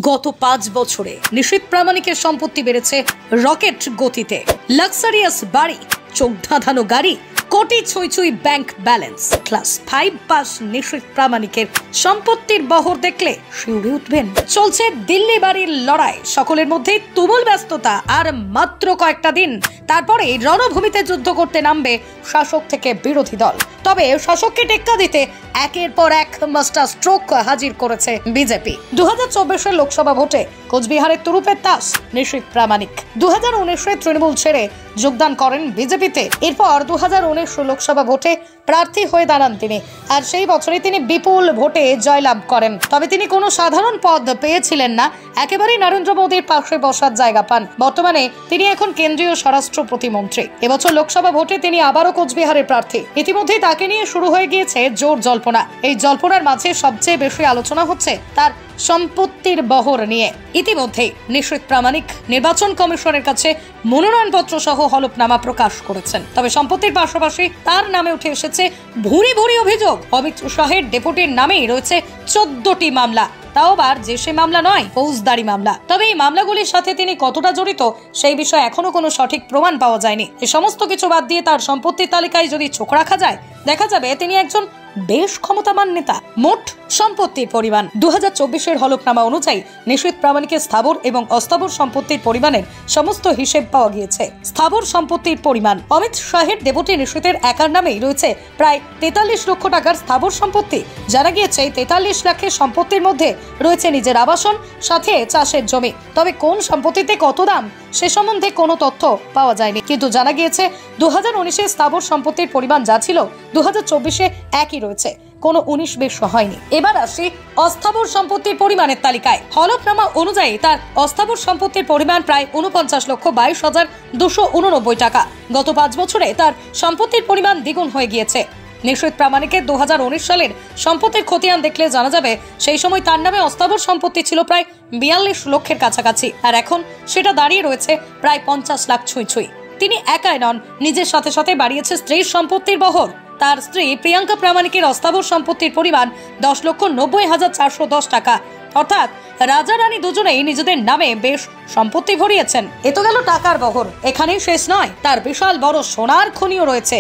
গত 5 বছরে নিশীথ প্রামাণিকের সম্পত্তি বেড়েছে রকেট গতিতে। লাক্সারিয়াস বাড়ি, চোখ ধাঁধানো গাড়ি, কোটি ছুঁই ছুঁই ব্যাংক ব্যালেন্স। ক্লাস 5 পাস নিশীথ প্রামাণিকের সম্পত্তির বহর দেখলে শিউরে উঠবেন। চলছে দিল্লি বাড়ির লড়াই, সকলের মধ্যে তুমুল ব্যস্ততা। আর মাত্র কয়েকটা দিন তারপরে রণভূমিতে যুদ্ধ করতে নামবে শাসক থেকে বিরোধী দল। তবে শাসককে টেক্কা দিতে একের পর এক মাস্টার স্ট্রোক হাজির করেছে বিজেপি। 2024 লোকসভা ভোটে কোচবিহারের তুরুপের তাস নিশীথ প্রামাণিক 2019 তৃণমূল ছেড়ে যোগদান করেন বিজেপিতে। এরপর 2019 লোকসভা ভোটে প্রার্থী হয়ে দাঁড়ান তিনি, আর সেই বছরই তিনি বিপুল ভোটে জয়লাভ করেন। তবে তিনি কোনো সাধারণ পদ পেয়েছিলেন না, একেবারেই নরেন্দ্র মোদীর পাশে বসার জায়গা পান। বর্তমানে তিনি এখন কেন্দ্রীয় স্বরাষ্ট্র প্রতিমন্ত্রী। এবছর লোকসভা ভোটে তিনি আবারও কোচবিহারের প্রার্থী। ইতিমধ্যেই তাকে নিয়ে শুরু হয়ে গিয়েছে জোর জল্পনা। এই জল্পনার মাঝে সবচেয়ে বেশি আলোচনা হচ্ছে তার সম্পত্তির বহর নিয়ে। ইতিমধ্যেই নিশীথ প্রামাণিক নির্বাচন কমিশনের কাছে মনোনয়নপত্র সহ হলফনামা প্রকাশ করেছেন। তবে সম্পত্তির পাশাপাশি তার নামে উঠে এসেছে ভুরি ভুরি অভিযোগ। অমিত শাহের ডেপুটির নামেই রয়েছে 14টি মামলা, তাও আবার যে সে মামলা নয়, ফৌজদারি মামলা। তবে এই মামলাগুলির সাথে তিনি কতটা জড়িত সেই বিষয়ে এখনো কোনো সঠিক প্রমাণ পাওয়া যায়নি। এই সমস্ত কিছু বাদ দিয়ে তার সম্পত্তির তালিকায় যদি চোখ রাখা যায়, দেখা যাবে তিনি একজন বেশ ক্ষমতাবান নেতা। মোট সম্পত্তির পরিমাণ 2024 হলফনামা অনুযায়ী নিশীথ প্রামাণিকের স্থাবর এবং অস্থাবর সম্পত্তির পরিমাণের সমস্ত হিসেব পাওয়া গিয়েছে। স্থাবর সম্পত্তির পরিমাণ, অমিত শাহের ডেপুটি নিশীথের একার নামেই রয়েছে প্রায় 43 লক্ষ টাকার স্থাবর সম্পত্তি। জানা গিয়েছে 43 লাখের সম্পত্তির মধ্যে রয়েছে নিজের আবাসন, সাথে চাষের জমি। তবে কোন সম্পত্তিতে কত দাম সে সম্বন্ধে কোনো তথ্য পাওয়া যায়নি, কিন্তু জানা গিয়েছে 2019 স্থাবর সম্পত্তির পরিমাণ যা ছিল 2024 একই রয়েছে, কোনো 19-20 হয়নি। এবার আসি অস্থাবর সম্পত্তির পরিমাণের তালিকায়। হলফনামা অনুযায়ী তার অস্থাবর সম্পত্তির পরিমাণ প্রায় 49,22,289 টাকা। গত 5 বছরে তার সম্পত্তির পরিমাণ দ্বিগুণ হয়ে গিয়েছে। নিশীথ প্রামাণিকের 2019 সালের সম্পত্তির খতিয়ান দেখলে জানা যাবে সেই সময় তার নামে অস্থাবর সম্পত্তি ছিল প্রায় 42 লক্ষের কাছাকাছি, আর এখন সেটা দাঁড়িয়ে রয়েছে প্রায় 50 লাখ ছুঁই ছুঁই। তিনি একাই নন, নিজের সাথে সাথে বাড়িয়েছে স্ত্রীর সম্পত্তির বহর। তার স্ত্রী প্রিয়াঙ্কা প্রামাণিকের অস্থাবর সম্পত্তির পরিমাণ 10,90,410 টাকা। অর্থাৎ রাজা রানী দুজনেই নিজেদের নামে বেশ সম্পত্তি ভরিয়েছেন। এ তো গেল টাকার বহর, এখানেই শেষ নয়, তার বিশাল বড় সোনার খনিও রয়েছে,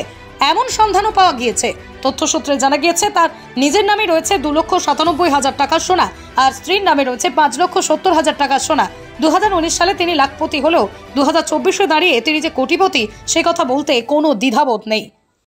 এমন সন্ধানও পাওয়া গিয়েছে। তথ্যসূত্রে জানা গিয়েছে তার নিজের নামে রয়েছে 2,97,000 টাকার সোনা, আর স্ত্রীর নামে রয়েছে 5,70,000 টাকার সোনা। 2019 সালে তিনি লাখপতি হলেও 2024 দাঁড়িয়ে তিনি যে কোটিপতি সে কথা বলতে কোনো দ্বিধাবোধ নেই।